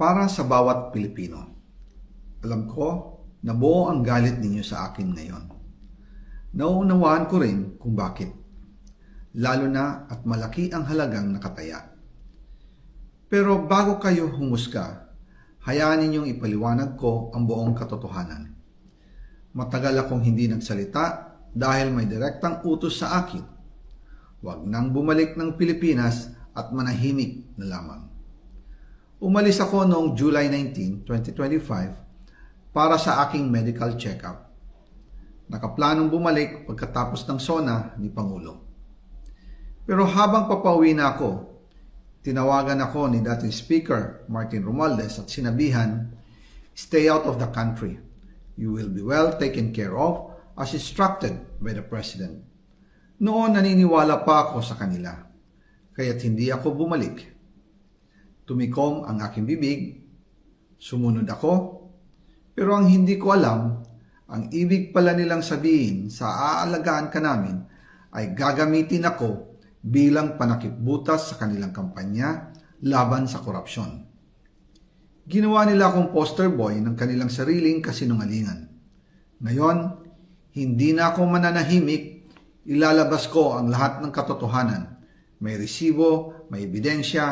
Para sa bawat Pilipino. Alam ko na buo ang galit ninyo sa akin ngayon. Nauunawaan ko rin kung bakit. Lalo na at malaki ang halagang nakataya. Pero bago kayo humusga, hayaan ninyong ipaliwanag ko ang buong katotohanan. Matagal akong hindi nagsalita dahil may direktang utos sa akin. Huwag nang bumalik ng Pilipinas at manahimik na lamang. Umalis ako noong July 19, 2025 para sa aking medical check-up. Nakaplanong bumalik pagkatapos ng SONA ni Pangulo. Pero habang papauwi na ako, tinawagan ako ni dating Speaker Martin Romualdez at sinabihan, "Stay out of the country. You will be well taken care of as instructed by the President." Noon naniniwala pa ako sa kanila, kaya't hindi ako bumalik. Tumikom ang aking bibig, sumunod ako, pero ang hindi ko alam, ang ibig pala nilang sabihin sa aalagaan ka namin ay gagamitin ako bilang panakipbutas sa kanilang kampanya laban sa korupsyon. Ginawa nila akong poster boy ng kanilang sariling kasinungalingan. Ngayon, hindi na ako mananahimik, ilalabas ko ang lahat ng katotohanan. May resibo, may ebidensya,